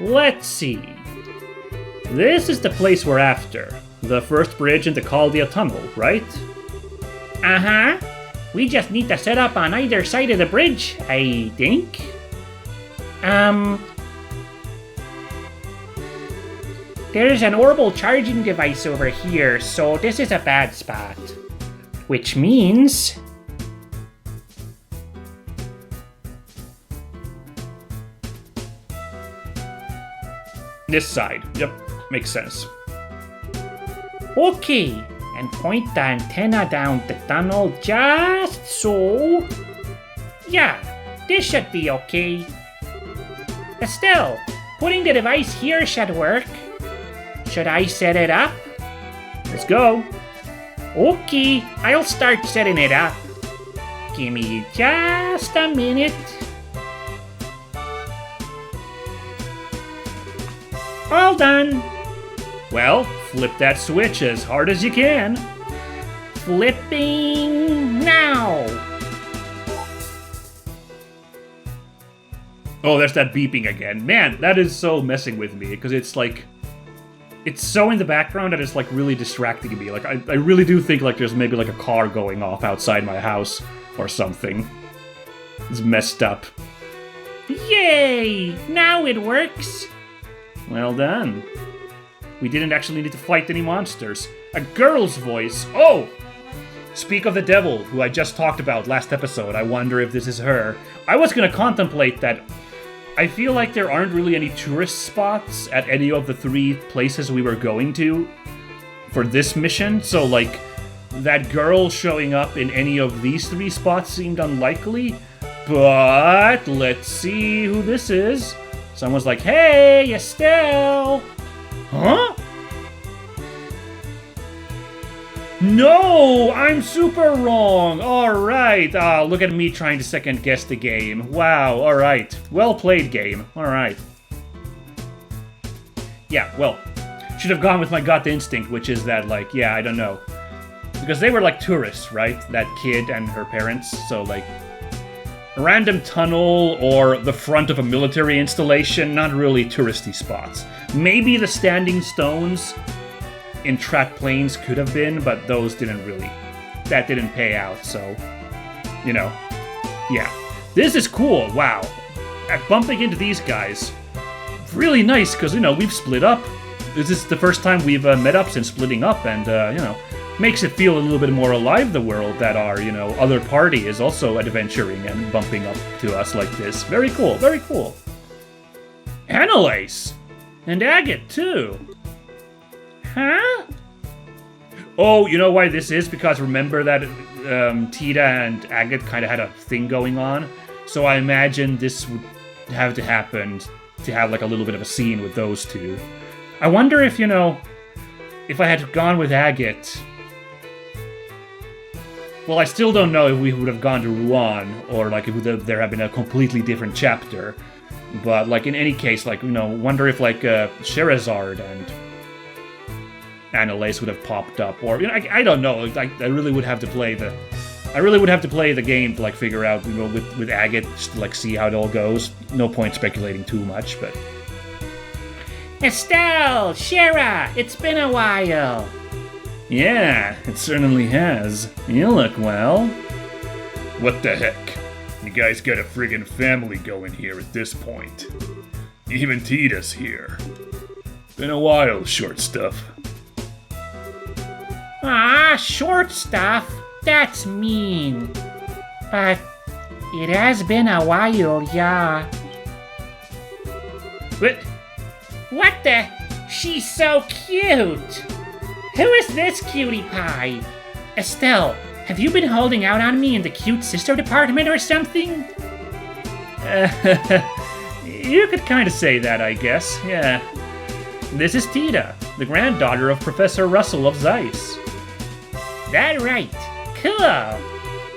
Let's see. This is the place we're after. The first bridge in the Caldia Tunnel, right? Uh-huh. We just need to set up on either side of the bridge, I think. There's an orbital charging device over here, so this is a bad spot. Which means... This side. Yep, makes sense. Okay, and point the antenna down the tunnel just so... Yeah, this should be okay. Estelle, putting the device here should work. Should I set it up? Let's go. Okay, I'll start setting it up. Give me just a minute. All done. Well, flip that switch as hard as you can. Flipping now. Oh, there's that beeping again. Man, that is so messing with me, because it's like... It's so in the background that it's like really distracting me. Like, I really do think like there's maybe like a car going off outside my house or something. It's messed up. Yay! Now it works. Well done. We didn't actually need to fight any monsters. A girl's voice. Oh! Speak of the devil, who I just talked about last episode. I wonder if this is her. I was gonna contemplate that. I feel like there aren't really any tourist spots at any of the 3 places we were going to for this mission, so like that girl showing up in any of these 3 spots seemed unlikely, but let's see who this is. Someone's like, hey, Estelle! Huh? No, I'm super wrong. All right. Look at me trying to second guess the game. Wow. All right. Well played, game. All right. Yeah, well, should have gone with my gut instinct, which is that, like, yeah, I don't know. Because they were, like, tourists, right? That kid and her parents. So, like, a random tunnel or the front of a military installation, not really touristy spots. Maybe the standing stones in track planes could have been, but those didn't really. That didn't pay out, so, you know. Yeah. This is cool, wow. At bumping into these guys, really nice, because, you know, we've split up. This is the first time we've met up since splitting up, and, you know, makes it feel a little bit more alive, the world, that our, you know, other party is also adventuring and bumping up to us like this. Very cool, very cool. Annalise! And Agate, too. Huh? Oh, you know why this is? Because remember that Tita and Agate kind of had a thing going on? So I imagine this would have to happen to have like a little bit of a scene with those 2. I wonder if, you know, if I had gone with Agate... Well, I still don't know if we would have gone to Rouen, or like if there had been a completely different chapter. But like in any case, like, you know, wonder if like Sherazard and Annalise would have popped up, or, you know, I don't know. I really would have to play the game to like figure out, you know, with Agate, just to like see how it all goes. No point speculating too much, but Estelle, Shara, it's been a while. Yeah, it certainly has. You look well. What the heck? You guys got a friggin' family going here at this point. Even Tita's here. Been a while, short stuff. Ah, short stuff? That's mean. But it has been a while, yeah. What the? She's so cute! Who is this cutie pie? Estelle, have you been holding out on me in the cute sister department or something? You could kind of say that, I guess, yeah. This is Tita, the granddaughter of Professor Russell of Zeiss. That right. Cool.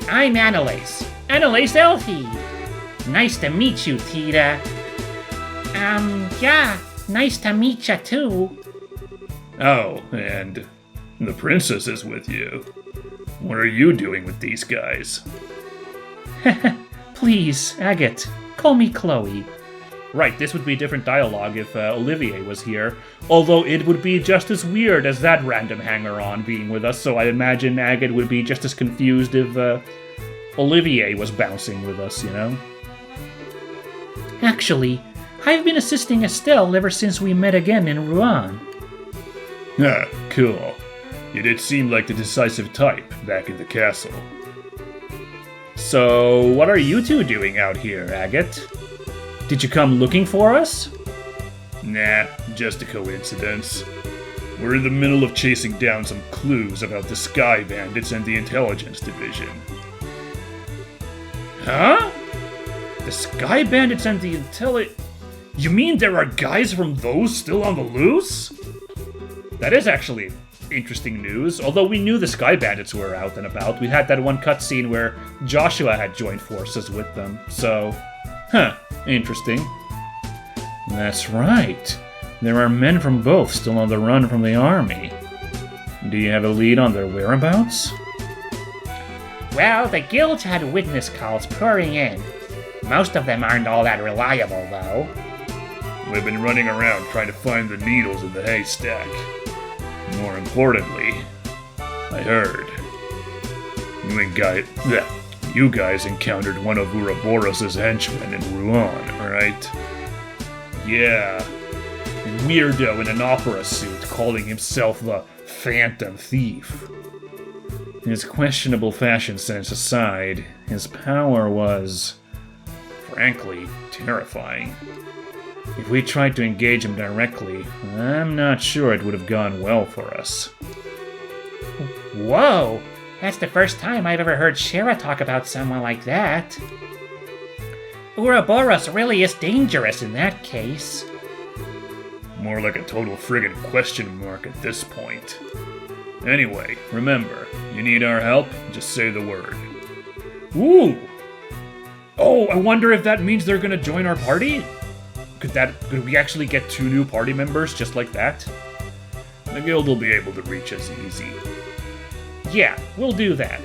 I'm Annalise. Annalise Elfie. Nice to meet you, Tita. Yeah, nice to meet you too. Oh, and the princess is with you. What are you doing with these guys? Please, Agate, call me Chloe. Right, this would be different dialogue if Olivier was here, although it would be just as weird as that random hanger-on being with us, so I imagine Agate would be just as confused if Olivier was bouncing with us, you know? Actually, I've been assisting Estelle ever since we met again in Rouen. Ah, cool. You did seem like the decisive type back in the castle. So, what are you two doing out here, Agate? Did you come looking for us? Nah, just a coincidence. We're in the middle of chasing down some clues about the Sky Bandits and the Intelligence Division. Huh? The Sky Bandits and the You mean there are guys from those still on the loose? That is actually interesting news, although we knew the Sky Bandits were out and about. We had that one cutscene where Joshua had joined forces with them, so... interesting. That's right. There are men from both still on the run from the army. Do you have a lead on their whereabouts? Well, the guilds had witness calls pouring in. Most of them aren't all that reliable, though. We've been running around trying to find the needles in the haystack. More importantly, I heard you guys encountered one of Ouroboros' henchmen in Rouen, right? Yeah. A weirdo in an opera suit calling himself the Phantom Thief. His questionable fashion sense aside, his power was, frankly, terrifying. If we tried to engage him directly, I'm not sure it would have gone well for us. Whoa! That's the first time I've ever heard Shara talk about someone like that. Ouroboros really is dangerous in that case. More like a total friggin' question mark at this point. Anyway, remember, you need our help? Just say the word. Ooh! Oh, I wonder if that means they're gonna join our party? Could we actually get 2 new party members just like that? The guild will be able to reach us easy. Yeah, we'll do that.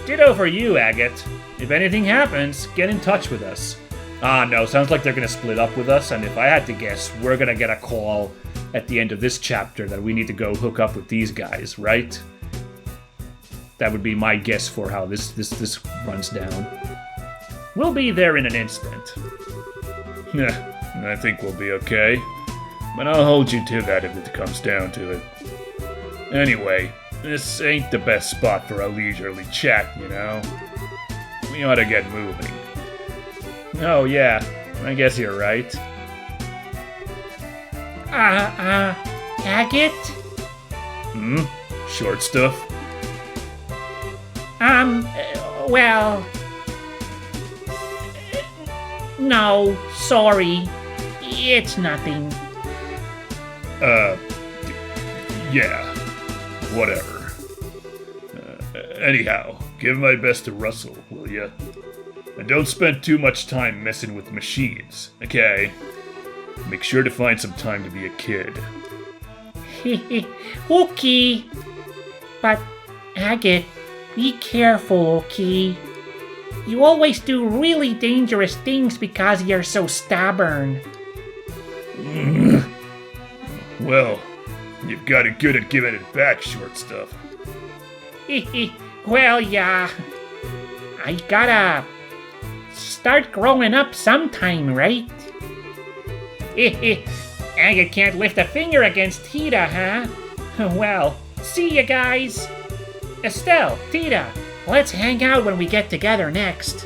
Ditto for you, Agate. If anything happens, get in touch with us. Ah, no, sounds like they're gonna split up with us, and if I had to guess, we're gonna get a call at the end of this chapter that we need to go hook up with these guys, right? That would be my guess for how this runs down. We'll be there in an instant. I think we'll be okay, but I'll hold you to that if it comes down to it. Anyway, this ain't the best spot for a leisurely chat, you know? We ought to get moving. Oh yeah, I guess you're right. Agate? Short stuff? Well... No, sorry. It's nothing. Yeah. Whatever. Anyhow, give my best to Russell, will ya? And don't spend too much time messing with machines, okay? Make sure to find some time to be a kid. Okay. But, Agate, be careful, okay? You always do really dangerous things because you're so stubborn. Well, you've got it good at giving it back, short stuff. Well, yeah. I gotta start growing up sometime, right? Agate can't lift a finger against Tita, huh? Well, see you guys. Estelle, Tita, let's hang out when we get together next.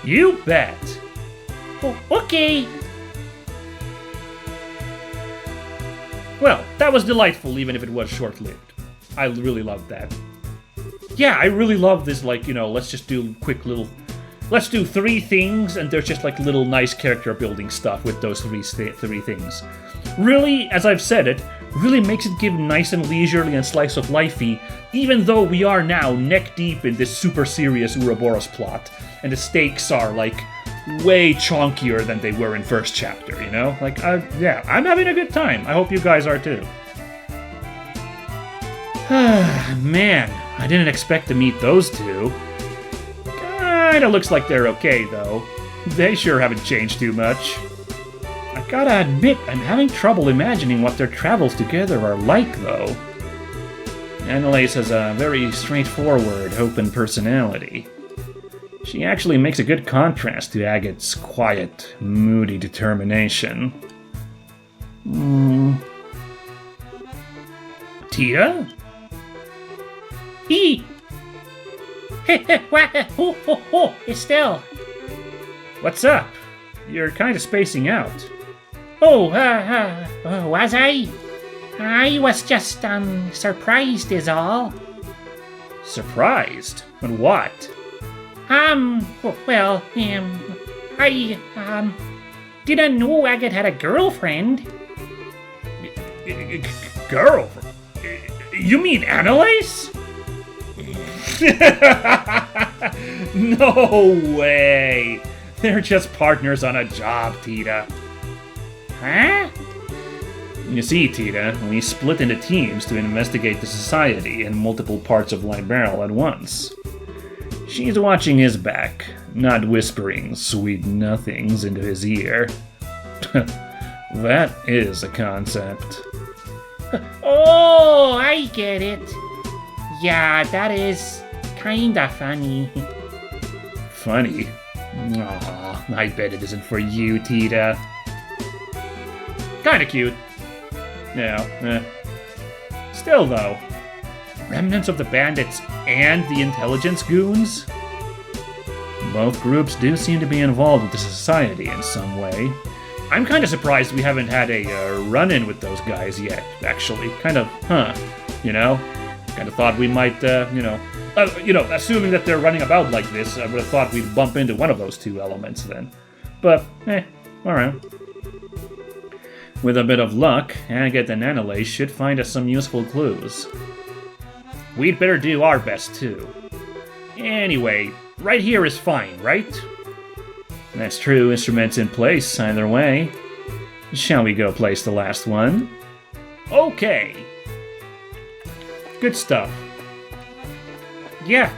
You bet. Okay. Well, that was delightful, even if it was short-lived. I really loved that. Yeah, I really love this, like, you know, let's just do quick little... Let's do 3 things, and there's just, like, little nice character-building stuff with those three things. Really, as I've said it, really makes it give nice and leisurely and slice-of-lifey, even though we are now neck-deep in this super serious Ouroboros plot, and the stakes are, like, way chonkier than they were in first chapter, you know? Like, yeah, I'm having a good time. I hope you guys are too. Man, I didn't expect to meet those two. Kinda looks like they're okay, though. They sure haven't changed too much. I gotta admit, I'm having trouble imagining what their travels together are like, though. Annalise has a very straightforward, open personality. She actually makes a good contrast to Agate's quiet, moody determination. Tia? Estelle. What's up? You're kind of spacing out. Oh, was I? I was just, surprised is all. Surprised? But what? Well, I, didn't know Agate had a girlfriend. Girlfriend? You mean Annalise? No way! They're just partners on a job, Tita. Huh? You see, Tita, we split into teams to investigate the society in multiple parts of Liberal at once. She's watching his back, not whispering sweet nothings into his ear. That is a concept. Oh, I get it. Yeah, that is kinda funny. Funny? Aw, I bet it isn't for you, Tita. Kinda cute. Yeah, Still, though, remnants of the bandits and the intelligence goons? Both groups do seem to be involved with the society in some way. I'm kind of surprised we haven't had a run-in with those guys yet, actually. Kind of, you know? Kind of thought we might, assuming that they're running about like this, I would have thought we'd bump into one of those two elements then. But, alright. With a bit of luck, Agate and Annalise should find us some useful clues. We'd better do our best, too. Anyway, right here is fine, right? That's true, instruments in place, either way. Shall we go place the last one? Okay! Good stuff. Yeah,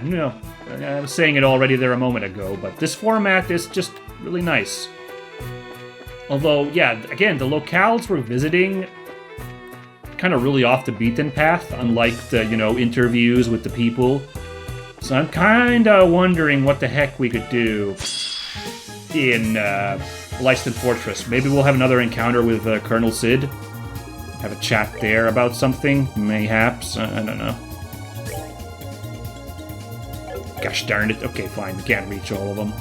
no. I was saying it already there a moment ago, but this format is just really nice. Although, yeah, again, the locales we're visiting kind of really off the beaten path, unlike the, interviews with the people. So I'm kind of wondering what the heck we could do in Lyston Fortress. Maybe we'll have another encounter with Colonel Sid. Have a chat there about something, mayhaps. I don't know. Gosh darn it. Okay, fine. We can't reach all of them.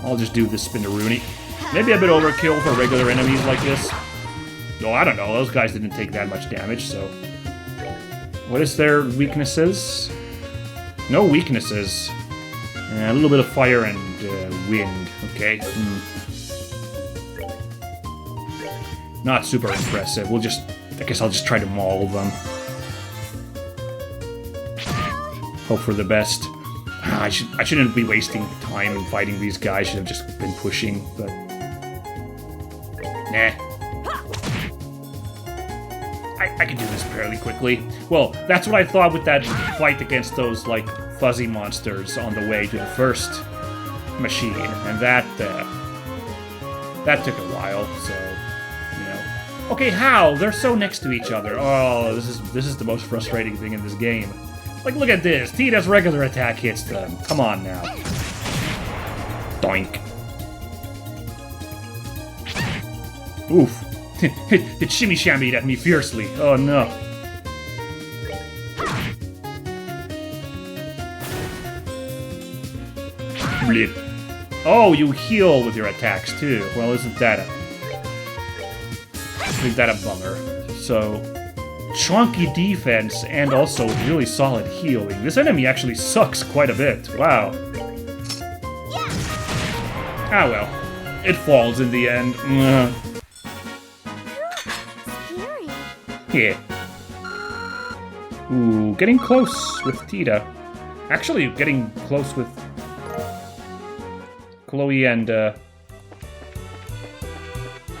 I'll just do this Spinneroonie. Maybe a bit overkill for regular enemies like this. Oh, I don't know. Those guys didn't take that much damage, so... What is their weaknesses? No weaknesses. A little bit of fire and wind. Okay. Not super impressive. I guess I'll just try to maul them. Hope for the best. I shouldn't be wasting time fighting these guys. Should have just been pushing, but... Nah. I can do this fairly quickly. Well, that's what I thought with that fight against those, fuzzy monsters on the way to the first machine. And that took a while, so... Okay, how? They're so next to each other. Oh, this is the most frustrating thing in this game. Look at this. Tita's regular attack hits them. Come on now. Doink. Oof. It shimmy-shammied at me fiercely. Oh, no. Blip. Oh, you heal with your attacks, too. Well, isn't that a bummer? So, chunky defense and also really solid healing. This enemy actually sucks quite a bit. Wow. Ah, well. It falls in the end. Yeah. Ooh, getting close with Tita. Actually, getting close with Chloe and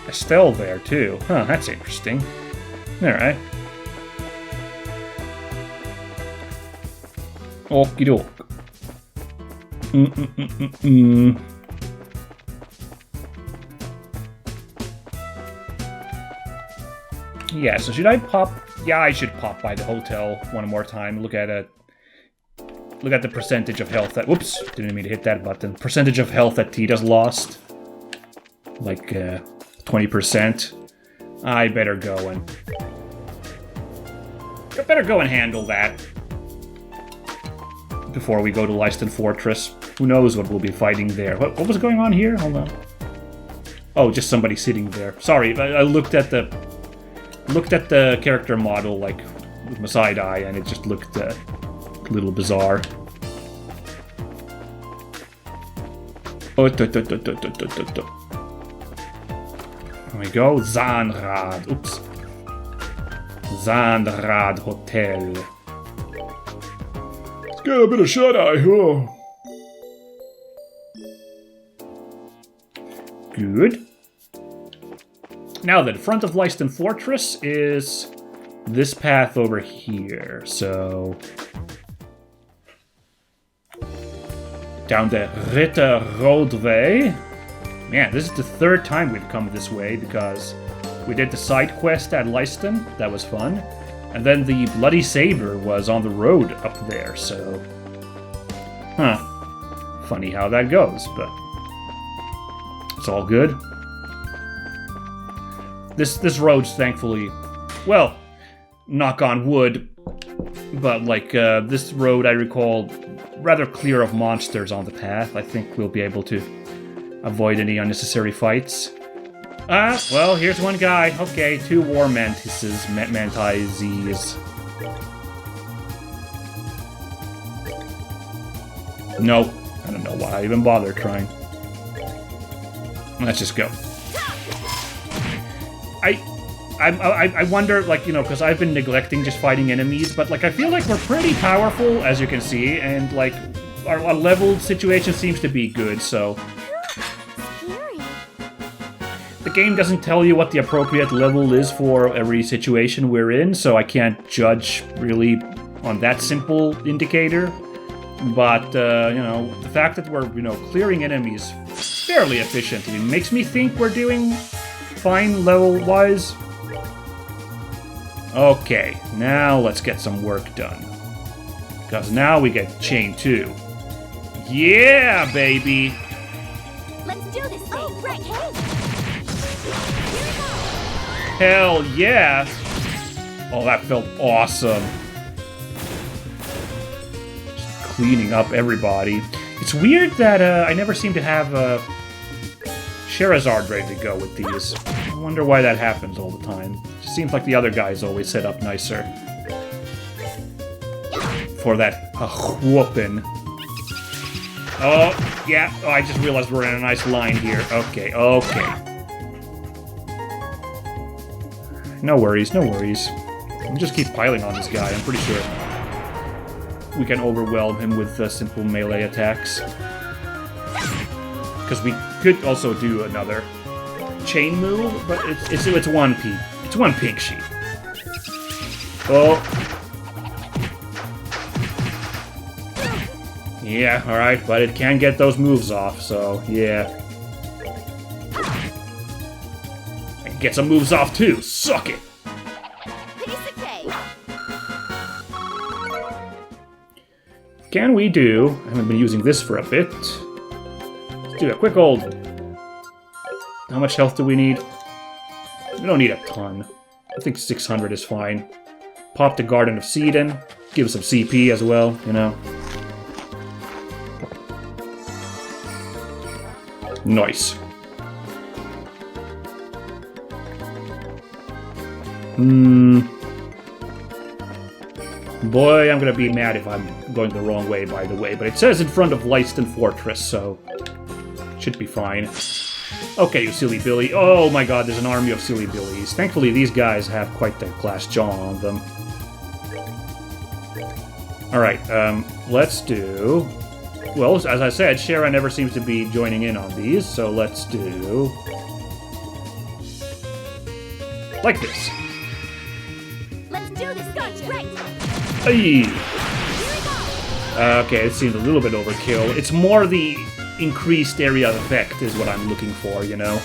Estelle there, too. Huh, that's interesting. Alright. Okie doke. Yeah, so should I pop? Yeah, I should pop by the hotel one more time. Look at it. Look at the percentage of health that... Whoops, didn't mean to hit that button. Percentage of health that Tita's lost. Like, 20%. I better go and... I better go and handle that. Before we go to Leiston Fortress. Who knows what we'll be fighting there. What was going on here? Hold on. Oh, just somebody sitting there. Sorry, I looked at the... character model, like, with my side eye, and it just looked... a little bizarre. Oh, there we go. Zahnrad. Oops. Zahnrad Hotel. Let's get a bit of shut-eye. Oh. Good. Now then, front of Leiston Fortress is this path over here, so... down the Ritter Roadway. Man, this is the third time we've come this way, because we did the side quest at Leiston. That was fun. And then the Bloody Saber was on the road up there, so... Huh. Funny how that goes, but... it's all good. This road's thankfully... well, knock on wood, but like, this road I recall... rather clear of monsters on the path. I think we'll be able to avoid any unnecessary fights. Ah, well, here's one guy. Okay, 2 war mantises, mantises. Nope. I don't know why I even bother trying. Let's just go. I wonder, like, you know, because I've been neglecting just fighting enemies, but, like, I feel like we're pretty powerful, as you can see, and, like, our leveled situation seems to be good, so... the game doesn't tell you what the appropriate level is for every situation we're in, so I can't judge, really, on that simple indicator. But, you know, the fact that we're, you know, clearing enemies fairly efficiently makes me think we're doing fine level-wise. Okay, now let's get some work done. Because now we get Chain 2. Yeah, baby! Let's do this thing! Oh, right, hey! Hell yeah! Oh, that felt awesome. Just cleaning up everybody. It's weird that I never seem to have Sherazard ready to go with these. I wonder why that happens all the time. It seems like the other guys always set up nicer. For that whoopin'. Oh, yeah. Oh, I just realized we're in a nice line here. Okay, okay. No worries, no worries. We'll just keep piling on this guy. I'm pretty sure we can overwhelm him with simple melee attacks. Because we could also do another chain move, but it's one pink. It's one pink sheet. Oh. Yeah, alright, but it can get those moves off, so yeah. I can get some moves off too. Suck it! Can we do... I haven't been using this for a bit. Let's do a quick old... How much health do we need? We don't need a ton. I think 600 is fine. Pop the Garden of Seedon. Give some CP as well, you know. Nice. Boy, I'm gonna be mad if I'm going the wrong way, by the way. But it says in front of Leiston Fortress, so... should be fine. Okay, you silly Billy. Oh my god, there's an army of silly Billies. Thankfully, these guys have quite the glass jaw on them. Alright, let's do... Well, as I said, Shara never seems to be joining in on these, so let's do... like this. Let's do this, gotcha. Right. Hey. Okay, it seemed a little bit overkill. It's more the increased area effect is what I'm looking for, you know?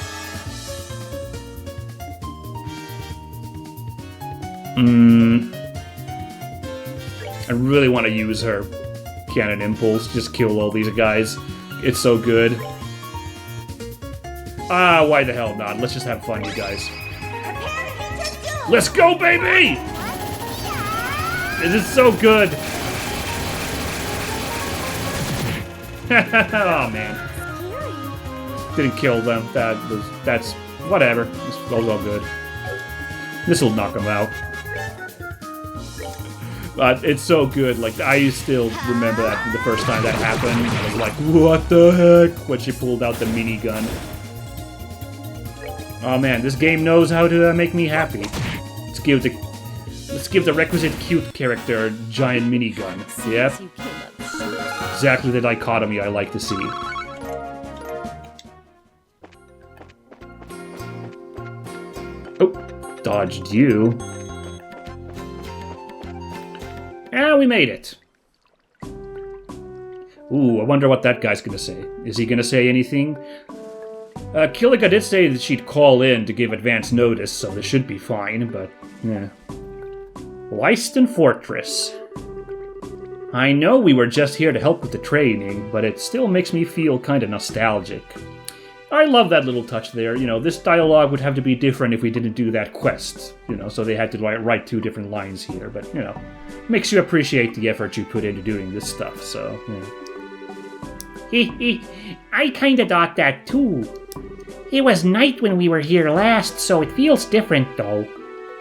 I really want to use her cannon impulse. Just kill all these guys. It's so good. Ah, why the hell not? Let's just have fun, you guys. Let's go, baby! This is so good. Oh man. Didn't kill them. That's whatever. This was all good. This will knock them out. But it's so good. Like, I still remember that the first time that happened. I was like, what the heck? When she pulled out the minigun. Oh man, this game knows how to make me happy. Let's give the requisite cute character a giant minigun. Yep. Exactly the dichotomy I like to see. Oh, dodged you. Ah, we made it. Ooh, I wonder what that guy's gonna say. Is he gonna say anything? Kilika did say that she'd call in to give advance notice, so this should be fine, but yeah. Leiston Fortress. I know we were just here to help with the training, but it still makes me feel kind of nostalgic. I love that little touch there. You know, this dialogue would have to be different if we didn't do that quest. You know, so they had to write 2 different lines here, but, you know, makes you appreciate the effort you put into doing this stuff, so, yeah. I kinda thought that too. It was night when we were here last, so it feels different though.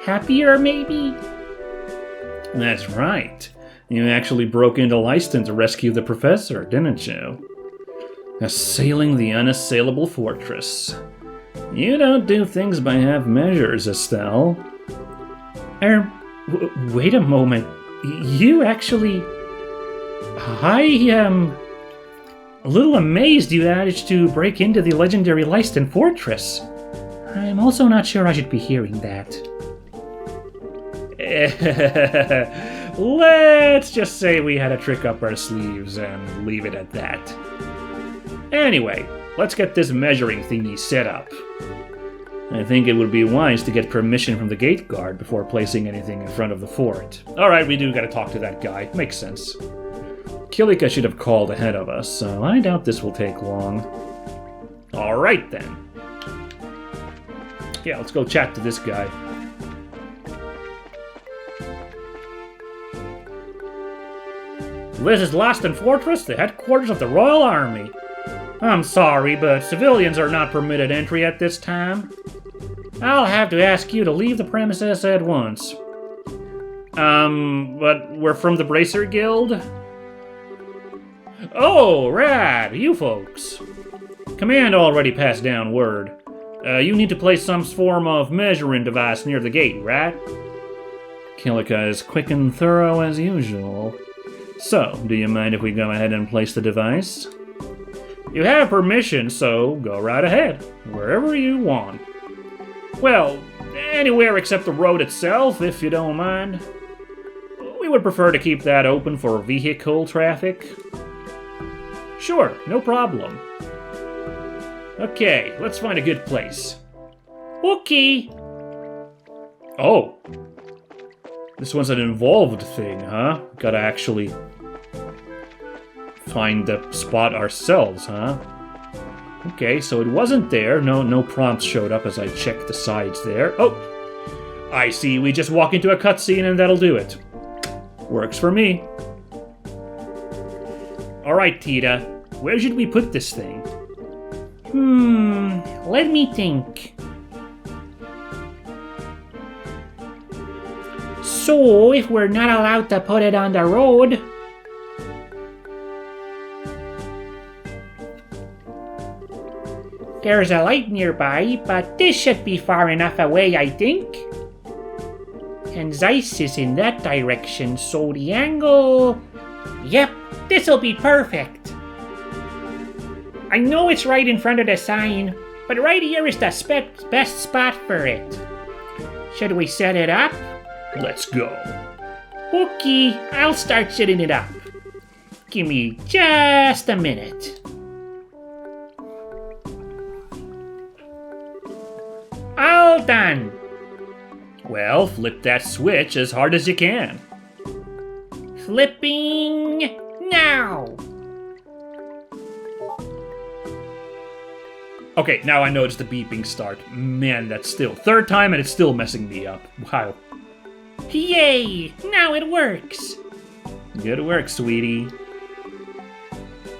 Happier, maybe? That's right. You actually broke into Leiston to rescue the professor, didn't you? Assailing the unassailable fortress. You don't do things by half measures, Estelle. Wait a moment. You actually... I am a little amazed you managed to break into the legendary Leiston Fortress. I'm also not sure I should be hearing that. Let's just say we had a trick up our sleeves and leave it at that. Anyway, let's get this measuring thingy set up. I think it would be wise to get permission from the gate guard before placing anything in front of the fort. Alright, we do gotta talk to that guy. Makes sense. Kilika should have called ahead of us, so I doubt this will take long. Alright then. Yeah, let's go chat to this guy. This is Leiston Fortress, the headquarters of the Royal Army. I'm sorry, but civilians are not permitted entry at this time. I'll have to ask you to leave the premises at once. But we're from the Bracer Guild? Oh, right, you folks. Command already passed down word. You need to place some form of measuring device near the gate, right? Kilika is quick and thorough as usual. So, do you mind if we go ahead and place the device? You have permission, so go right ahead, wherever you want. Well, anywhere except the road itself, if you don't mind. We would prefer to keep that open for vehicle traffic. Sure, no problem. Okay, let's find a good place. Okay. Oh. This one's an involved thing, huh? Gotta actually find the spot ourselves, huh? Okay, so it wasn't there. No prompts showed up as I checked the sides there. Oh! I see, we just walk into a cutscene and that'll do it. Works for me. Alright, Tita. Where should we put this thing? Let me think. So, if we're not allowed to put it on the road... There's a light nearby, but this should be far enough away, I think. And Zeiss is in that direction, so the angle... Yep, this'll be perfect. I know it's right in front of the sign, but right here is the best spot for it. Should we set it up? Let's go. Okay, I'll start setting it up. Give me just a minute. All done. Well, flip that switch as hard as you can. Flipping now. Okay, now I noticed the beeping start. Man, that's still third time and it's still messing me up. Wow. Yay! Now it works. Good work, sweetie.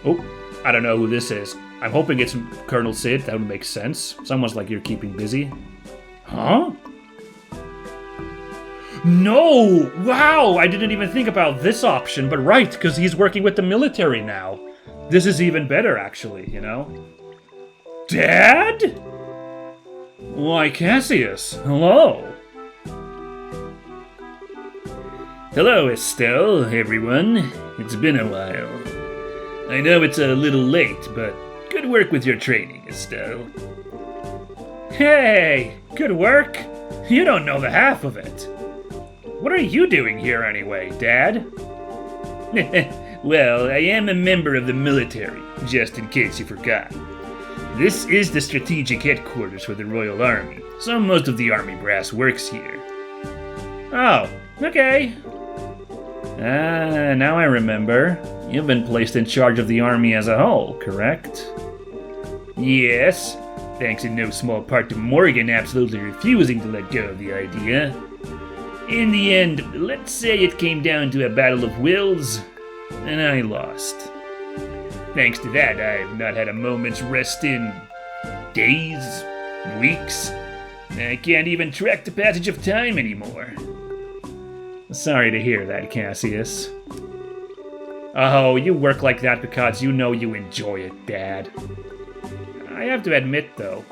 Oh, I don't know who this is. I'm hoping it's Colonel Sid. That would make sense. Someone's like you're keeping busy. Huh? No! Wow! I didn't even think about this option, but right, because he's working with the military now. This is even better, actually, you know? Dad? Why, Cassius, hello. Hello, Estelle, everyone. It's been a while. I know it's a little late, but good work with your training, Estelle. Hey, good work? You don't know the half of it. What are you doing here anyway, Dad? Well, I am a member of the military, just in case you forgot. This is the strategic headquarters for the Royal Army, so most of the Army brass works here. Oh, okay. Now I remember. You've been placed in charge of the Army as a whole, correct? Yes, thanks in no small part to Morgan absolutely refusing to let go of the idea. In the end, let's say it came down to a battle of wills, and I lost. Thanks to that, I've not had a moment's rest in days, weeks. I can't even track the passage of time anymore. Sorry to hear that, Cassius. Oh, you work like that because you know you enjoy it, Dad. I have to admit, though,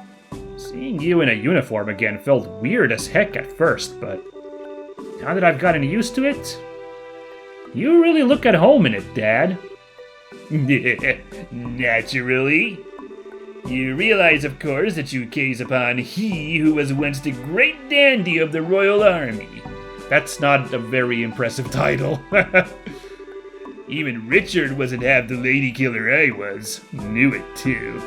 seeing you in a uniform again felt weird as heck at first, but now that I've gotten used to it, you really look at home in it, Dad. Naturally. You realize, of course, that you gaze upon he who was once the great dandy of the Royal Army. That's not a very impressive title. Even Richard wasn't half the lady killer I was. Knew it, too.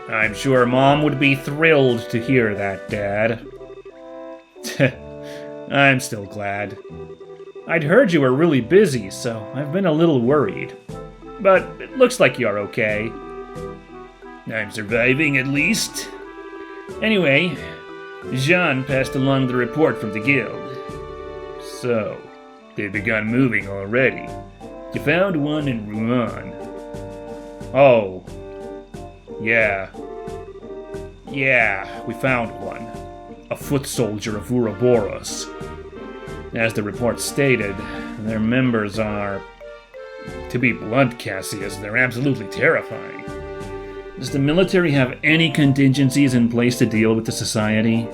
I'm sure Mom would be thrilled to hear that, Dad. I'm still glad. I'd heard you were really busy, so I've been a little worried. But it looks like you're okay. I'm surviving, at least. Anyway, Jean passed along the report from the guild. So, they've begun moving already. You found one in Rouen. Oh. Yeah. Yeah, we found one. A foot soldier of Ouroboros. As the report stated, their members are... To be blunt, Cassius, they're absolutely terrifying. Does the military have any contingencies in place to deal with the society?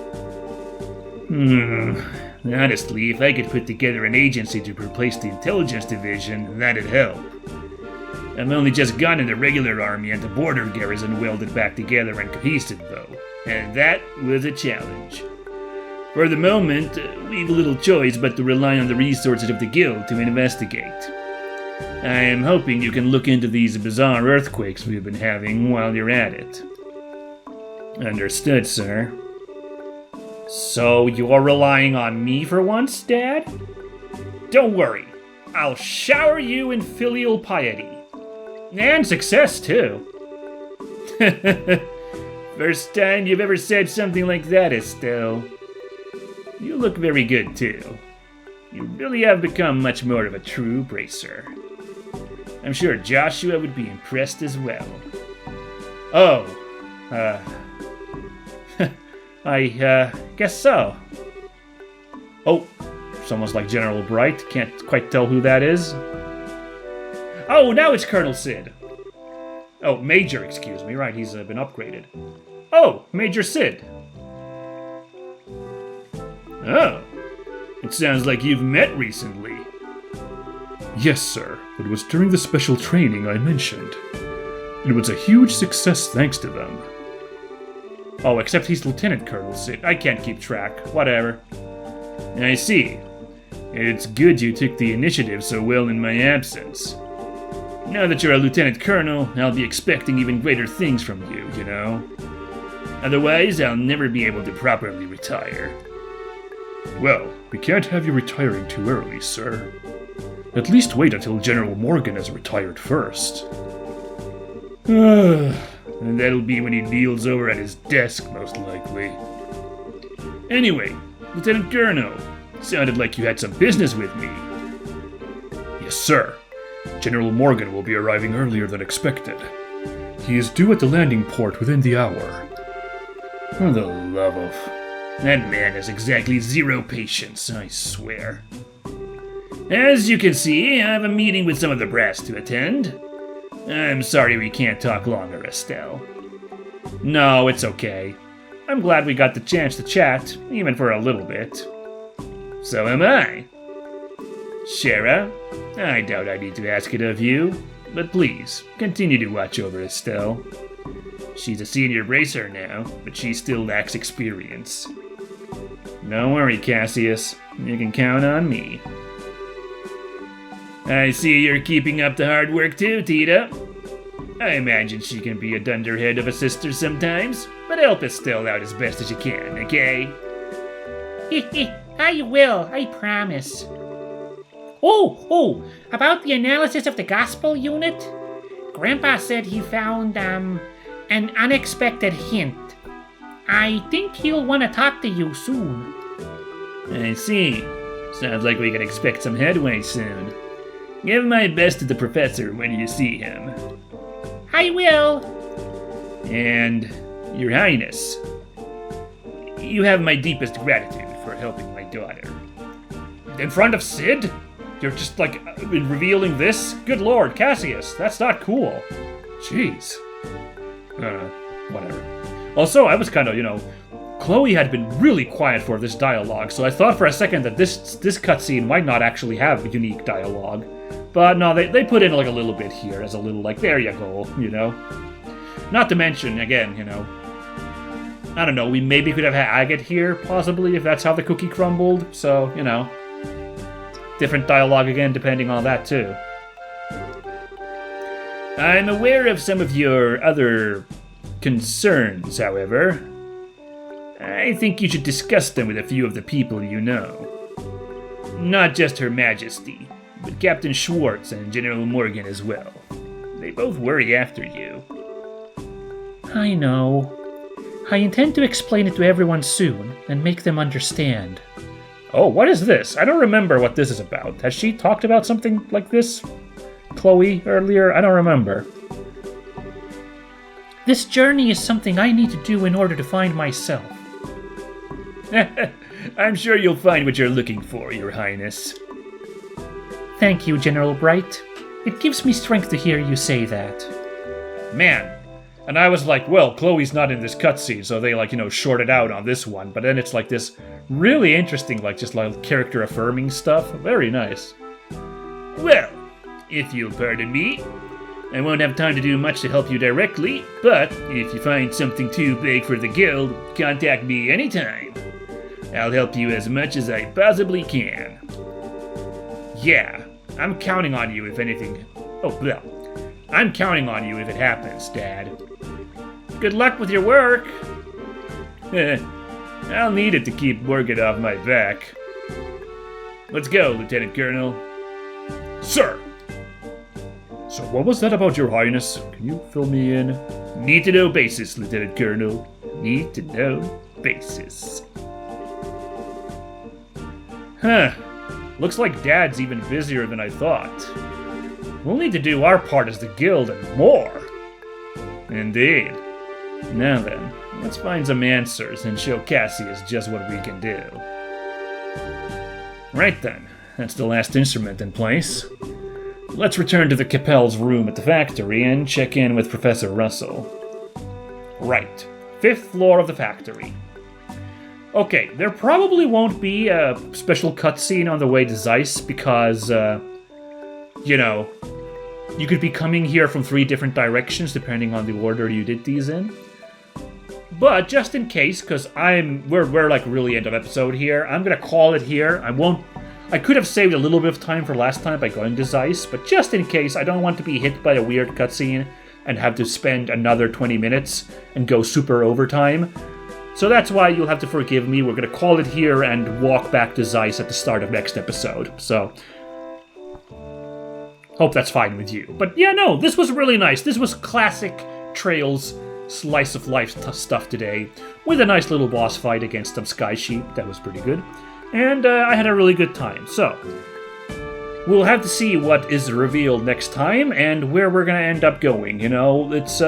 Honestly, if I could put together an agency to replace the intelligence division, that'd help. I've only just gotten the regular army and the border garrison welded back together and cohesive, though, and that was a challenge. For the moment, we've little choice but to rely on the resources of the guild to investigate. I am hoping you can look into these bizarre earthquakes we've been having while you're at it. Understood, sir. So you're relying on me for once, Dad? Don't worry. I'll shower you in filial piety. And success, too. First time you've ever said something like that, Estelle. You look very good, too. You really have become much more of a true bracer. I'm sure Joshua would be impressed as well. Oh, I guess so. Oh, someone's like General Bright. Can't quite tell who that is. Oh, now it's Colonel Sid. Oh, Major, excuse me. Right, he's been upgraded. Oh, Major Sid. Oh, it sounds like you've met recently. Yes, sir. It was during the special training I mentioned. It was a huge success thanks to them. Oh, except he's Lieutenant Colonel Sid. I can't keep track. Whatever. I see. It's good you took the initiative so well in my absence. Now that you're a Lieutenant Colonel, I'll be expecting even greater things from you, you know? Otherwise, I'll never be able to properly retire. Well, we can't have you retiring too early, sir. At least wait until General Morgan has retired first. And that'll be when he kneels over at his desk, most likely. Anyway, Lieutenant Colonel, sounded like you had some business with me. Yes, sir. General Morgan will be arriving earlier than expected. He is due at the landing port within the hour. For the love of... That man has exactly zero patience, I swear. As you can see, I have a meeting with some of the brass to attend. I'm sorry we can't talk longer, Estelle. No, it's okay. I'm glad we got the chance to chat, even for a little bit. So am I. Shara, I doubt I need to ask it of you, but please, continue to watch over Estelle. She's a senior bracer now, but she still lacks experience. Don't worry, Cassius. You can count on me. I see you're keeping up the hard work too, Tita. I imagine she can be a dunderhead of a sister sometimes, but help Estelle out as best as you can, okay? I will, I promise. Oh, about the analysis of the gospel unit? Grandpa said he found, an unexpected hint. I think he'll want to talk to you soon. I see. Sounds like we can expect some headway soon. Give my best to the professor when you see him. I will. And, Your Highness, you have my deepest gratitude for helping my daughter. In front of Sid? You're just, revealing this? Good lord, Cassius, that's not cool. Jeez. Whatever. Also, I was kind of, Chloe had been really quiet for this dialogue, so I thought for a second that this cutscene might not actually have unique dialogue. But no, they put in a little bit here as a little there you go, Not to mention, again, I don't know, we maybe could have had Agate here, possibly, if that's how the cookie crumbled, so, different dialogue again, depending on that too. I'm aware of some of your other concerns, however. I think you should discuss them with a few of the people you know. Not just Her Majesty, but Captain Schwartz and General Morgan as well. They both worry after you. I know. I intend to explain it to everyone soon and make them understand. Oh, what is this? I don't remember what this is about. Has she talked about something like this, Chloe, earlier? I don't remember. This journey is something I need to do in order to find myself. I'm sure you'll find what you're looking for, Your Highness. Thank you, General Bright. It gives me strength to hear you say that. Man. And I was like, well, Chloe's not in this cutscene, so they, shorted out on this one. But then it's this really interesting, character affirming stuff. Very nice. Well, if you'll pardon me, I won't have time to do much to help you directly, but if you find something too big for the guild, contact me anytime. I'll help you as much as I possibly can. Yeah, I'm counting on you if anything... Oh, well, I'm counting on you if it happens, Dad. Good luck with your work. I'll need it to keep working off my back. Let's go, Lieutenant Colonel. Sir! So what was that about, Your Highness? Can you fill me in? Need to know basis, Lieutenant Colonel. Need to know basis. Huh. Looks like Dad's even busier than I thought. We'll need to do our part as the guild and more. Indeed. Now then, let's find some answers and show Cassius just what we can do. Right then, that's the last instrument in place. Let's return to the Capel's room at the factory and check in with Professor Russell. Right, 5th floor of the factory. Okay, there probably won't be a special cutscene on the way to Zeiss because, you could be coming here from 3 different directions depending on the order you did these in. But just in case, because we're really end of episode here, I'm gonna call it here. I could have saved a little bit of time for last time by going to Zeiss, but just in case, I don't want to be hit by a weird cutscene and have to spend another 20 minutes and go super overtime. So that's why you'll have to forgive me. We're gonna call it here and walk back to Zeiss at the start of next episode. So, hope that's fine with you. But yeah, no, this was really nice. This was classic Trails slice of life stuff today, with a nice little boss fight against some sky sheep. That was pretty good. And I had a really good time. So, we'll have to see what is revealed next time and where we're gonna end up going. You know, it's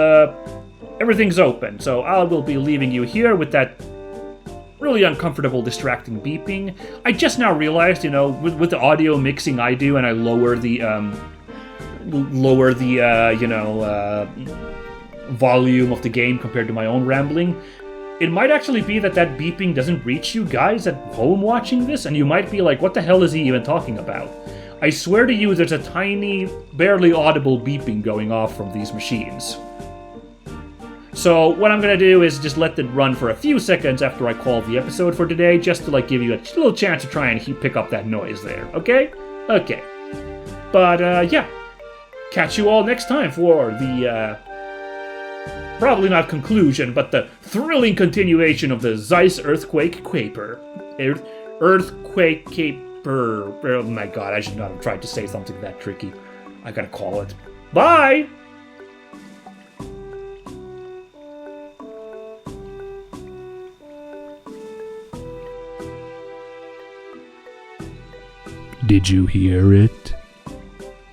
everything's open. So I will be leaving you here with that really uncomfortable, distracting beeping. I just now realized, you know, with the audio mixing I do, and I lower the volume of the game compared to my own rambling. It might actually be that beeping doesn't reach you guys at home watching this, and you might be like, what the hell is he even talking about? I swear to you, there's a tiny, barely audible beeping going off from these machines. So what I'm gonna do is just let it run for a few seconds after I call the episode for today, just to like give you a little chance to try and pick up that noise there, okay? Okay. But yeah, catch you all next time for the probably not conclusion, but the thrilling continuation of the Zeiss Earthquake Caper. Earthquake Caper. Oh my god, I should not have tried to say something that tricky. I gotta call it. Bye! Did you hear it?